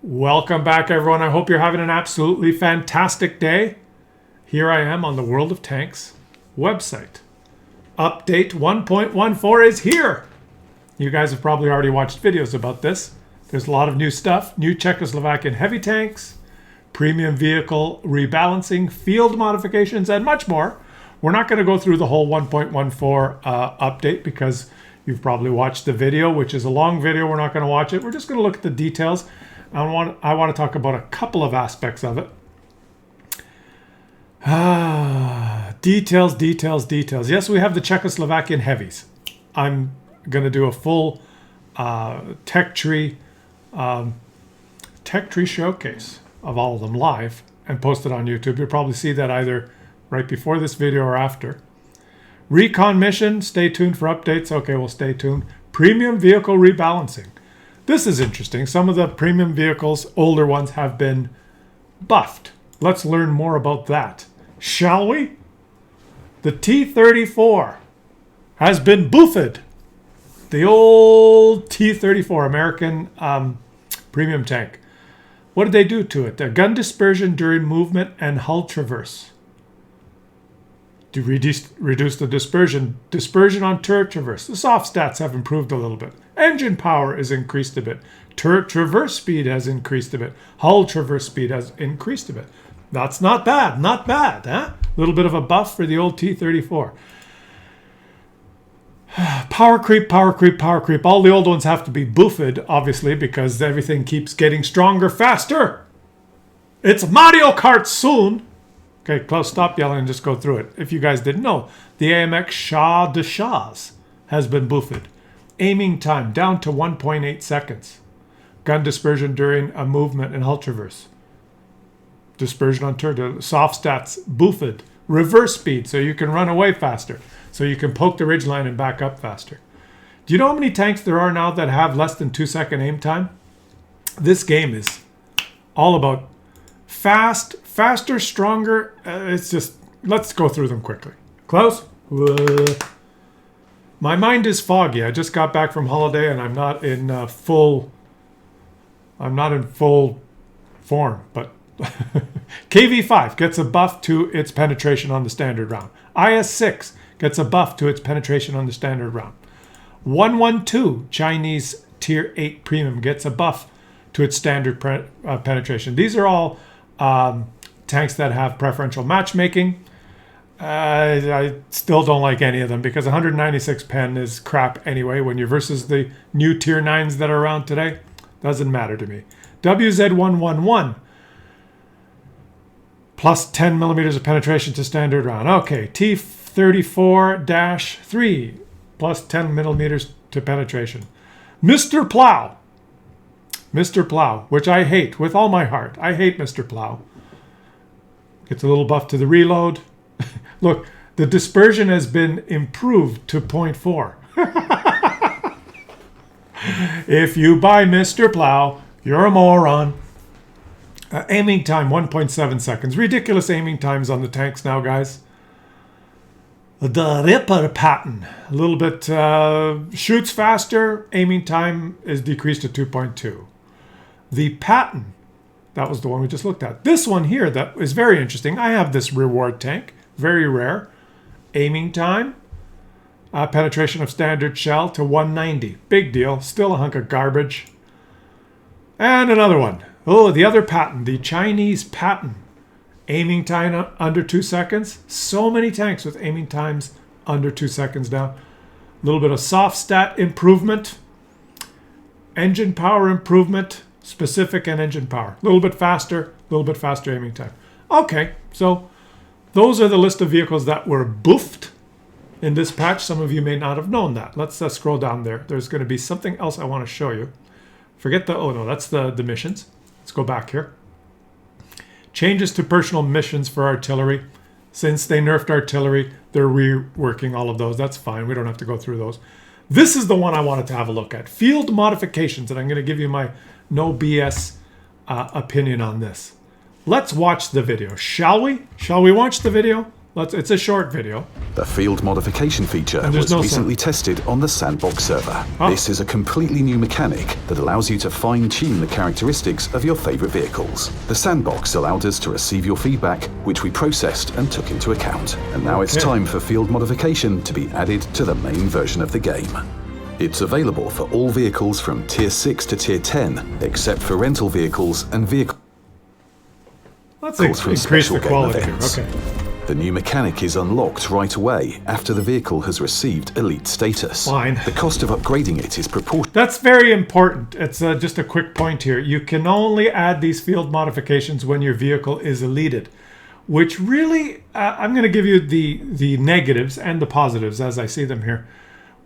Welcome back, everyone. I hope you're having an absolutely fantastic day. Here I am on the World of Tanks website. Update 1.14 is here. You guys have probably already watched videos about this. There's a lot of new stuff, new Czechoslovakian heavy tanks, premium vehicle rebalancing, field modifications, and much more. We're not going to go through the whole 1.14 update because you've probably watched the video, which is a long video. We're not going to watch it. We're just going to look at the details. I want to talk about a couple of aspects of it. Details. Yes, we have the Czechoslovakian heavies. I'm going to do a full tech tree showcase of all of them live and post it on YouTube. You'll probably see that either right before this video or after. Recon mission, stay tuned for updates. Okay, we'll stay tuned. Premium vehicle rebalancing. This is interesting. Some of the premium vehicles, older ones, have been buffed. Let's learn more about that, shall we? The T-34 has been buffed. The old T-34 American premium tank. What did they do to it? Gun dispersion during movement and hull traverse. To reduce the dispersion on turret traverse. The soft stats have improved a little bit. Engine power is increased a bit. Turret traverse speed has increased a bit. Hull traverse speed has increased a bit. That's not bad, huh? A little bit of a buff for the old T-34. Power creep. All the old ones have to be buffed, obviously, because everything keeps getting stronger faster. It's Mario Kart soon. Okay, Claus, stop yelling and just go through it. If you guys didn't know, the AMX Shah de Shahs has been buffed. Aiming time down to 1.8 seconds. Gun dispersion during a movement and hull traverse. Dispersion on turret. Soft stats buffed. Reverse speed, so you can run away faster. So you can poke the ridgeline and back up faster. Do you know how many tanks there are now that have less than 2-second aim time? This game is all about faster, stronger. It's just, let's go through them quickly. Claus? My mind is foggy. I just got back from holiday and I'm not in full form, but KV5 gets a buff to its penetration on the standard round. IS-6 gets a buff to its penetration on the standard round. 112 Chinese Tier 8 Premium gets a buff to its standard penetration. These are all tanks that have preferential matchmaking. I still don't like any of them because 196 pen is crap anyway. When you're versus the new Tier 9s that are around today, doesn't matter to me. WZ111 plus 10 millimeters of penetration to standard round. Okay, T-34-3 plus 10 millimeters to penetration. Mr. Plow, which I hate with all my heart. I hate Mr. Plow. Gets a little buff to the reload. Look, the dispersion has been improved to 0.4. If you buy Mr. Plow, you're a moron. Aiming time, 1.7 seconds. Ridiculous aiming times on the tanks now, guys. The Ripper pattern. A little bit shoots faster. Aiming time is decreased to 2.2. The pattern. That was the one we just looked at. This one here, that is very interesting. I have this reward tank. Very rare. Aiming time. Penetration of standard shell to 190. Big deal. Still a hunk of garbage. And another one. Oh, the other pattern. The Chinese pattern. Aiming time under 2 seconds. So many tanks with aiming times under 2 seconds now. A little bit of soft stat improvement. Engine power improvement. Specific and engine power. A little bit faster aiming time. Okay, so those are the list of vehicles that were buffed in this patch. Some of you may not have known that. Let's scroll down there. There's going to be something else I want to show you. Forget the, oh no, that's the missions. Let's go back here. Changes to personal missions for artillery. Since they nerfed artillery, they're reworking all of those. That's fine. We don't have to go through those. This is the one I wanted to have a look at. Field modifications, and I'm going to give you my no BS opinion on this. Let's watch the video, shall we? Shall we watch the video? It's a short video. The field modification feature was recently tested on the Sandbox server. This is a completely new mechanic that allows you to fine-tune the characteristics of your favorite vehicles. The Sandbox allowed us to receive your feedback, which we processed and took into account. And now it's time for field modification to be added to the main version of the game. It's available for all vehicles from Tier 6 to Tier 10, except for rental vehicles and vehicles from special game events. The new mechanic is unlocked right away after the vehicle has received elite status. Fine. The cost of upgrading it is proportional. That's very important. It's just a quick point here. You can only add these field modifications when your vehicle is elited, which really, I'm going to give you the negatives and the positives as I see them here,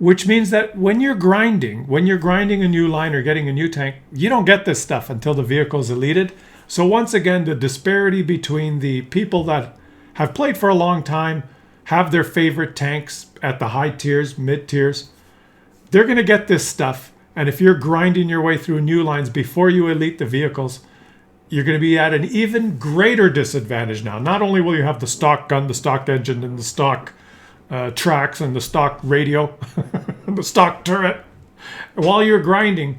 which means that when you're grinding a new line or getting a new tank, you don't get this stuff until the vehicle is elited. So once again, the disparity between the people that have played for a long time, have their favorite tanks at the high tiers, mid tiers, they're going to get this stuff. And if you're grinding your way through new lines before you elite the vehicles, you're going to be at an even greater disadvantage now. Not only will you have the stock gun, the stock engine, and the stock tracks, and the stock radio, and the stock turret, while you're grinding,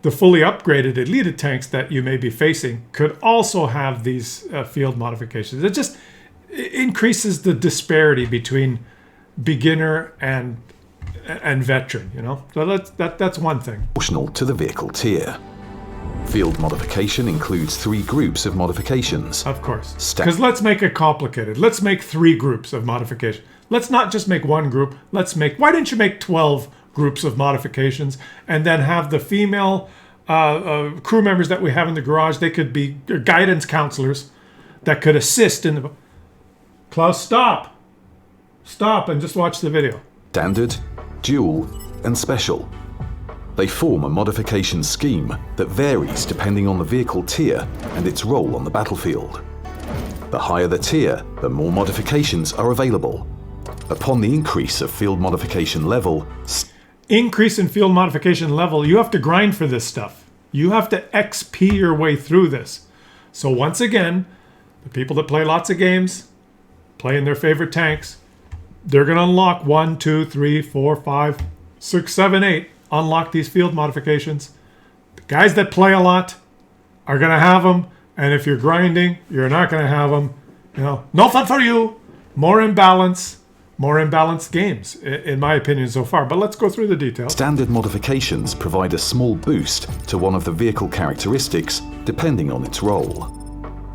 the fully upgraded elite tanks that you may be facing could also have these field modifications. It just increases the disparity between beginner and veteran, you know. So that's one thing. Proportional to the vehicle tier. Field modification includes 3 groups of modifications. Of course. Because let's make it complicated. Let's make 3 groups of modification. Let's not just make 1 group. Why didn't you make 12 groups of modifications and then have the female crew members that we have in the garage? They could be guidance counselors that could assist in the... Claus, stop and just watch the video. Standard, dual, and special. They form a modification scheme that varies depending on the vehicle tier and its role on the battlefield. The higher the tier, the more modifications are available. Upon the increase of field modification level... Increase in field modification level, you have to grind for this stuff. You have to XP your way through this. So once again, the people that play lots of games, playing their favorite tanks, they're going to unlock 1, 2, 3, 4, 5, 6, 7, 8. Unlock these field modifications. The guys that play a lot are going to have them. And if you're grinding, you're not going to have them. You know, no fun for you. More imbalanced games, in my opinion, so far. But let's go through the details. Standard modifications provide a small boost to one of the vehicle characteristics, depending on its role.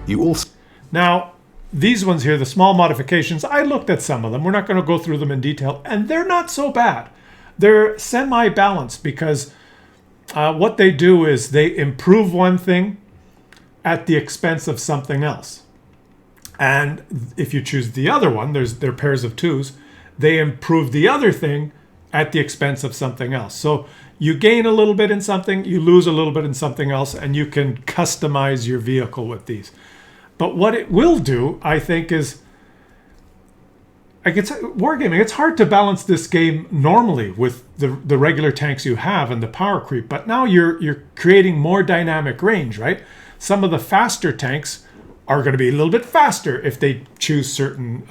You also... Now, these ones here, the small modifications, I looked at some of them. We're not going to go through them in detail, and they're not so bad. They're semi-balanced because what they do is they improve one thing at the expense of something else. And if you choose the other one, they're pairs of 2s, they improve the other thing at the expense of something else. So you gain a little bit in something, you lose a little bit in something else, and you can customize your vehicle with these. But what it will do, I think, is... Wargaming, it's hard to balance this game normally with the regular tanks you have and the power creep. But now you're creating more dynamic range, right? Some of the faster tanks are going to be a little bit faster if they choose certain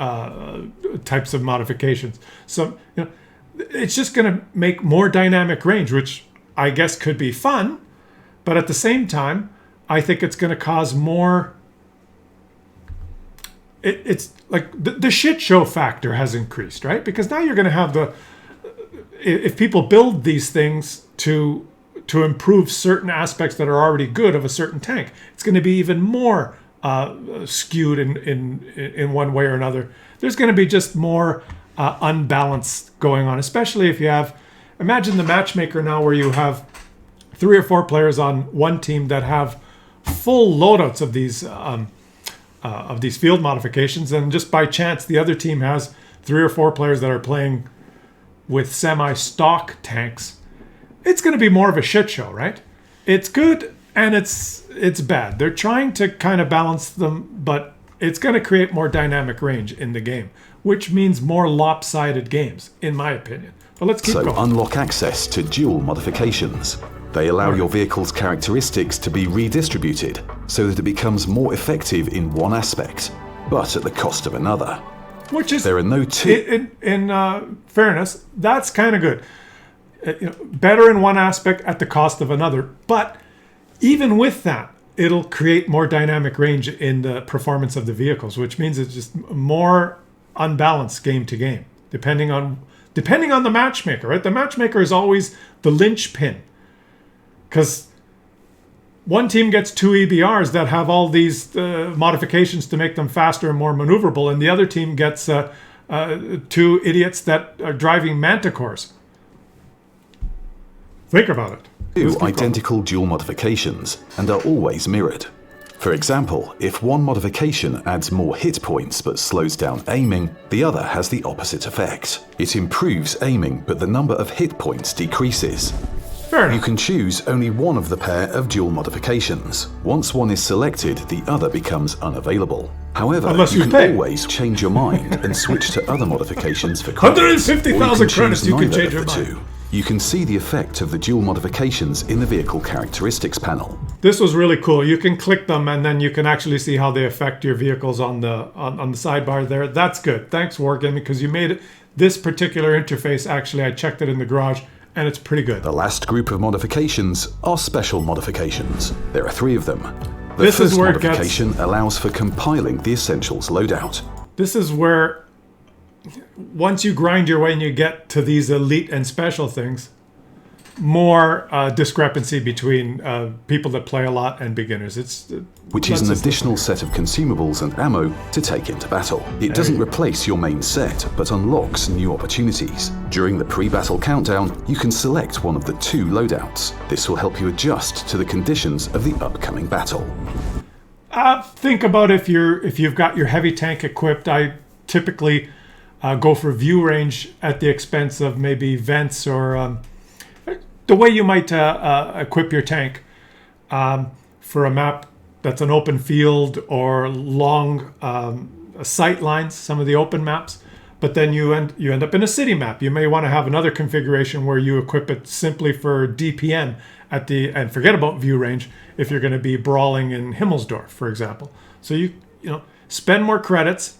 types of modifications. So, you know, it's just going to make more dynamic range, which I guess could be fun. But at the same time, I think it's going to cause more... It's like the shit show factor has increased, right? Because now you're going to have if people build these things to improve certain aspects that are already good of a certain tank, it's going to be even more skewed in one way or another. There's going to be just more unbalanced going on, especially if you have... Imagine the matchmaker now where you have 3 or 4 players on one team that have full loadouts of these field modifications, and just by chance the other team has 3 or 4 players that are playing with semi-stock tanks. It's going to be more of a shit show, right? It's good and it's bad. They're trying to kind of balance them, but it's going to create more dynamic range in the game, which means more lopsided games, in my opinion. But let's keep going. So unlock access to dual modifications. They allow your vehicle's characteristics to be redistributed so that it becomes more effective in one aspect, but at the cost of another. Which is, there are no two. In fairness, that's kind of good. Better in one aspect at the cost of another. But even with that, it'll create more dynamic range in the performance of the vehicles, which means it's just more unbalanced game to game, depending on the matchmaker, right? The matchmaker is always the linchpin, because one team gets two EBRs that have all these modifications to make them faster and more maneuverable, and the other team gets two idiots that are driving manticores. Think about it. Two identical dual modifications and are always mirrored. For example, if one modification adds more hit points but slows down aiming, the other has the opposite effect. It improves aiming, but the number of hit points decreases. Fair enough. You can choose only one of the pair of dual modifications. Once one is selected, the other becomes unavailable. However, Unless you you can pay. always change your mind and switch to other modifications for credits. 150,000 credits, you can change your mind. You can see the effect of the dual modifications in the vehicle characteristics panel. This was really cool. You can click them and then you can actually see how they affect your vehicles on the sidebar there. That's good. Thanks, Wargaming, because you made it. This particular interface, actually, I checked it in the garage, and it's pretty good. The last group of modifications are special modifications. There are 3 of them. The This is first where it modification allows for compiling the Essentials loadout. This is where, once you grind your way and you get to these elite and special things, more discrepancy between people that play a lot and beginners. Which is an additional set of consumables and ammo to take into battle. It doesn't replace your main set, but unlocks new opportunities. During the pre-battle countdown, you can select one of the 2 loadouts. This will help you adjust to the conditions of the upcoming battle. Think about if you've got your heavy tank equipped. I typically go for view range at the expense of maybe vents or the way you might equip your tank for a map that's an open field or long sight lines, some of the open maps. But then you end up in a city map. You may want to have another configuration where you equip it simply for DPM and forget about view range if you're going to be brawling in Himmelsdorf, for example. So you spend more credits,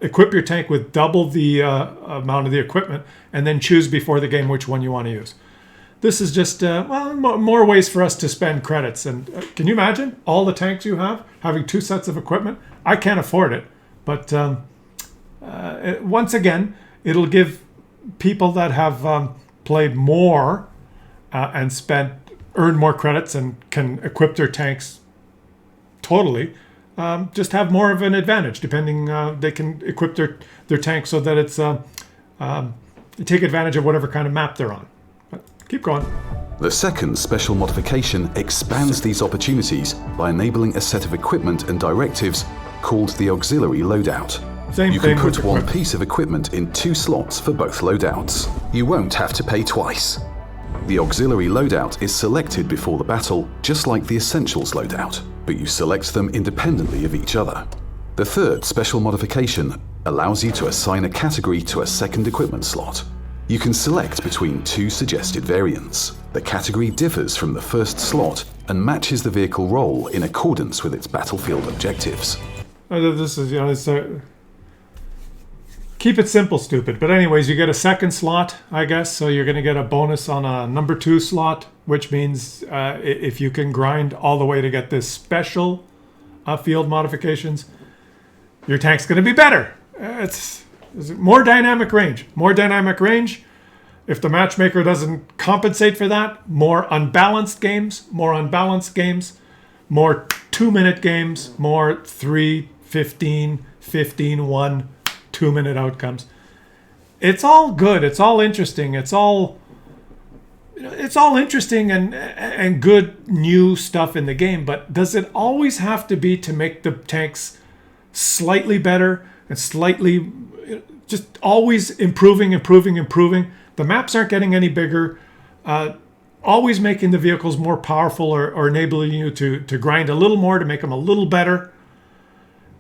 equip your tank with double the amount of the equipment, and then choose before the game which one you want to use. This is just more ways for us to spend credits. And can you imagine all the tanks you have having 2 sets of equipment? I can't afford it, but once again, it'll give people that have played more and earned more credits and can equip their tanks totally, just have more of an advantage. Depending, they can equip their tank so that it's take advantage of whatever kind of map they're on. But keep going. The second special modification expands these opportunities by enabling a set of equipment and directives called the auxiliary loadout. You can put one piece of equipment in 2 slots for both loadouts. You won't have to pay twice. The auxiliary loadout is selected before the battle, just like the Essentials loadout, but you select them independently of each other. The third special modification allows you to assign a category to a second equipment slot. You can select between 2 suggested variants. The category differs from the first slot and matches the vehicle role in accordance with its battlefield objectives. This is, keep it simple, stupid. But anyways, you get a second slot, I guess. So you're going to get a bonus on a number 2 slot, which means if you can grind all the way to get this special field modifications, your tank's going to be better. It's more dynamic range. More dynamic range. If the matchmaker doesn't compensate for that, more unbalanced games, more 2-minute games, more 3, 15, 1, 2-minute outcomes. It's all good. It's all interesting. It's all interesting and good new stuff in the game. But does it always have to be to make the tanks slightly better and slightly just always improving? The maps aren't getting any bigger. Always making the vehicles more powerful or enabling you to grind a little more to make them a little better.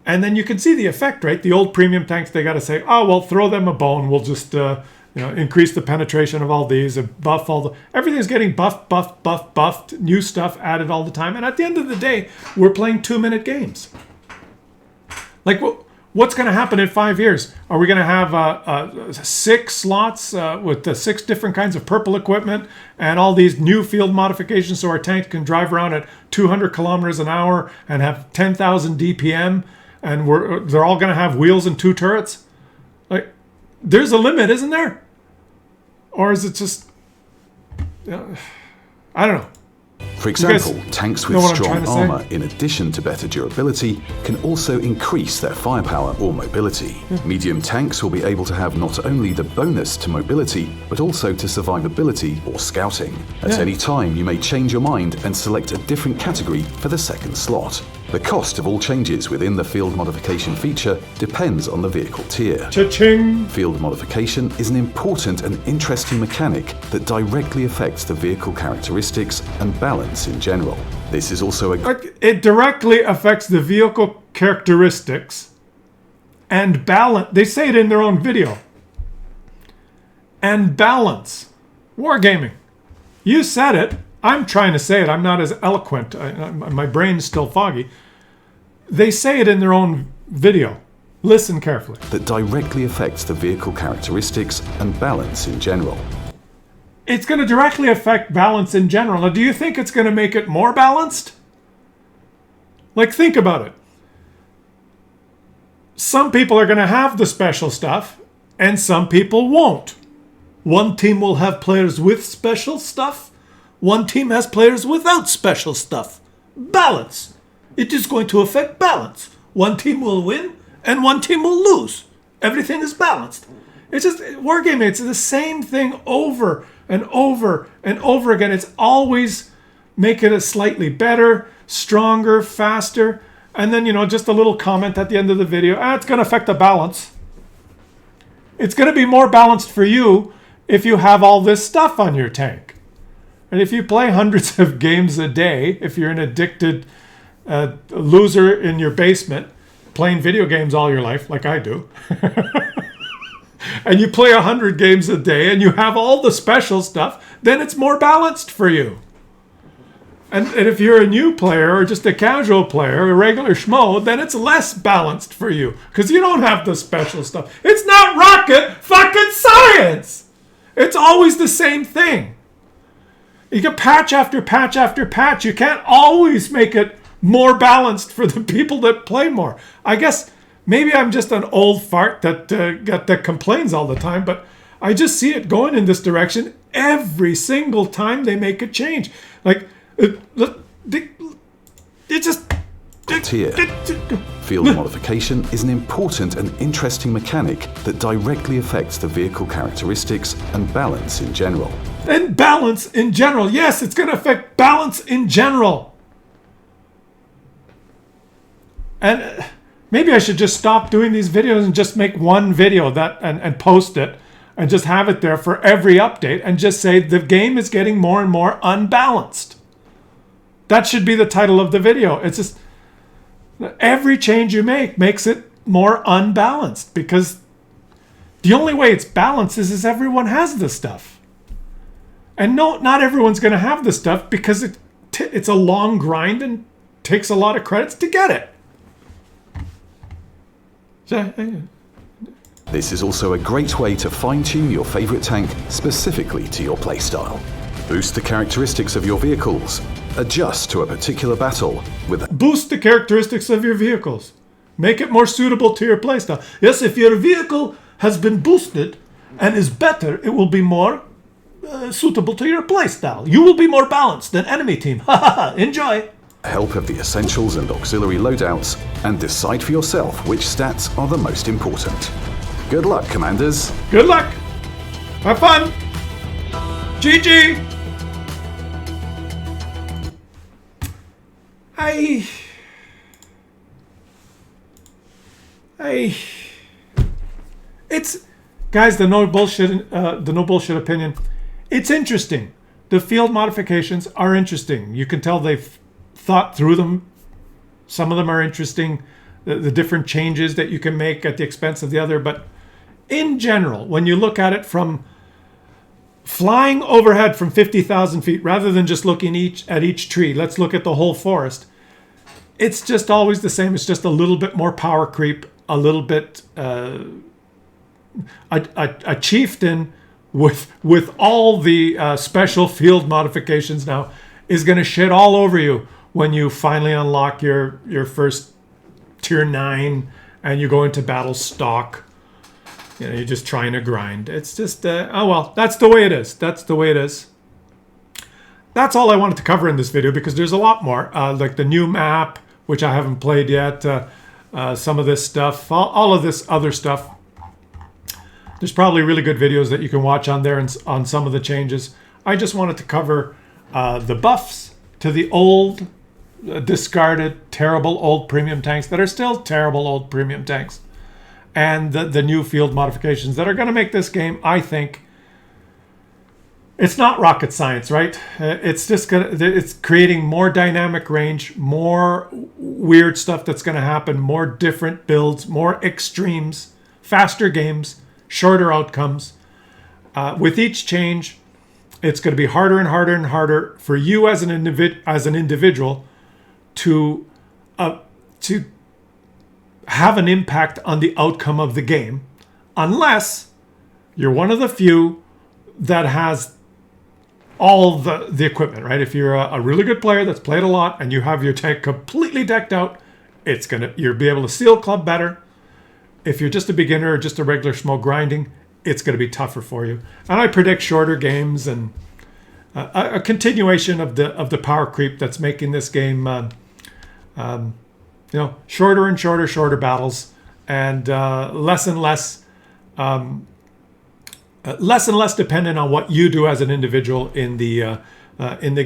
And then you can see the effect, right? The old premium tanks, they got to say, oh, well, throw them a bone. We'll just increase the penetration of all these and buff everything's getting buffed, new stuff added all the time. And at the end of the day, we're playing 2-minute games. Like, What's going to happen in 5 years? Are we going to have 6 slots with the 6 different kinds of purple equipment and all these new field modifications so our tank can drive around at 200 kilometers an hour and have 10,000 DPM, and they're all going to have wheels and 2 turrets? Like, there's a limit, isn't there? Or is it just... I don't know. For example, tanks with strong armor, in addition to better durability, can also increase their firepower or mobility. Medium tanks will be able to have not only the bonus to mobility, but also to survivability or scouting. At any time, you may change your mind and select a different category for the second slot. The cost of all changes within the field modification feature depends on the vehicle tier. Cha-ching! Field modification is an important and interesting mechanic that directly affects the vehicle characteristics and balance in general. This is also It directly affects the vehicle characteristics and balance. They say it in their own video. And balance. Wargaming. You said it. I'm trying to say it. I'm not as eloquent. My brain's still foggy. They say it in their own video. Listen carefully. That directly affects the vehicle characteristics and balance in general. It's going to directly affect balance in general. Now, do you think it's going to make it more balanced? Like, think about it. Some people are going to have the special stuff, and some people won't. One team will have players with special stuff. One team has players without special stuff. Balance. It is going to affect balance. One team will win and one team will lose. Everything is balanced. It's just wargaming. It's the same thing over and over and over again. It's always make it a slightly better, stronger, faster. And then, just a little comment at the end of the video. It's going to affect the balance. It's going to be more balanced for you if you have all this stuff on your tank. And if you play hundreds of games a day, if you're an addicted loser in your basement, playing video games all your life, like I do, and you play 100 games a day and you have all the special stuff, then it's more balanced for you. And if you're a new player or just a casual player, a regular schmo, then it's less balanced for you because you don't have the special stuff. It's not rocket fucking science. It's always the same thing. You get patch after patch after patch. You can't always make it more balanced for the people that play more. I guess maybe I'm just an old fart that complains all the time, but I just see it going in this direction every single time they make a change. Like, it just... Tier. Field modification is an important and interesting mechanic that directly affects the vehicle characteristics and balance in general. And balance in general. Yes, it's going to affect balance in general. And maybe I should just stop doing these videos and just make one video and post it and just have it there for every update and just say the game is getting more and more unbalanced. That should be the title of the video. It's just every change you make makes it more unbalanced because the only way it's balanced is everyone has the stuff. And no, not everyone's going to have the stuff because it's a long grind and takes a lot of credits to get it. This is also a great way to fine-tune your favorite tank specifically to your playstyle. Boost the characteristics of your vehicles. Adjust to a particular battle with... Boost the characteristics of your vehicles. Make it more suitable to your playstyle. Yes, if your vehicle has been boosted and is better, it will be more suitable to your playstyle. You will be more balanced than enemy team. Enjoy. Help of the essentials and auxiliary loadouts, and decide for yourself which stats are the most important. Good luck, commanders. Good luck. Have fun. GG. It's, guys, the no bullshit opinion. It's interesting. The field modifications are interesting. You can tell they've thought through them. Some of them are interesting. The different changes that you can make at the expense of the other. But in general, when you look at it from flying overhead from 50,000 feet, rather than just looking at each tree, let's look at the whole forest. It's just always the same. It's just a little bit more power creep a little bit a chieftain with all the special field modifications now is going to shit all over you when you finally unlock your first tier 9 and you go into battle stock. You know, you're just trying to grind. It's just oh well, that's the way it is. That's the way it is. That's all I wanted to cover in this video, because there's a lot more, like the new map, which I haven't played yet, some of this stuff, all of this other stuff. There's probably really good videos that you can watch on there and on some of the changes. I just wanted to cover the buffs to the old, discarded, terrible old premium tanks that are still terrible old premium tanks, and the new field modifications that are going to make this game, I think, it's not rocket science, right? It's just it's creating more dynamic range, more weird stuff that's going to happen, more different builds, more extremes, faster games, shorter outcomes. With each change, it's going to be harder and harder and harder for you as an individual to have an impact on the outcome of the game, unless you're one of the few that has all the equipment, right? If you're a really good player that's played a lot and you have your tank completely decked out, you'll be able to seal club better. If you're just a beginner or just a regular schmo grinding, it's going to be tougher for you. And I predict shorter games and a continuation of the power creep that's making this game, shorter and shorter battles, and less and less dependent on what you do as an individual in the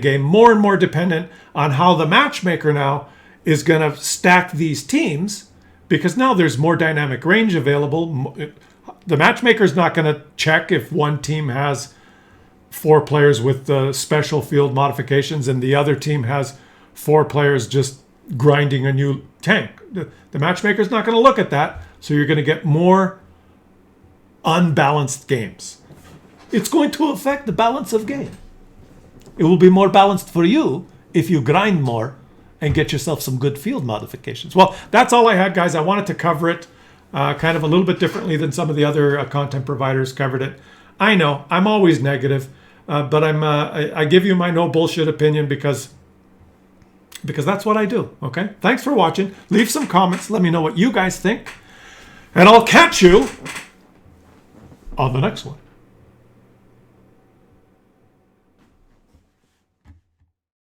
game. More and more dependent on how the matchmaker now is going to stack these teams, because now there's more dynamic range available. The matchmaker is not going to check if one team has 4 players with special field modifications and the other team has 4 players just grinding a new tank. The matchmaker is not going to look at that, so you're going to get more unbalanced games. It's going to affect the balance of game. It will be more balanced for you if you grind more and get yourself some good field modifications. Well, that's all I had, guys. I wanted to cover it kind of a little bit differently than some of the other content providers covered it. I know I'm always negative, but I give you my no bullshit opinion because that's what I do. Okay, thanks for watching. Leave some comments. Let me know what you guys think, and I'll catch you on the next one.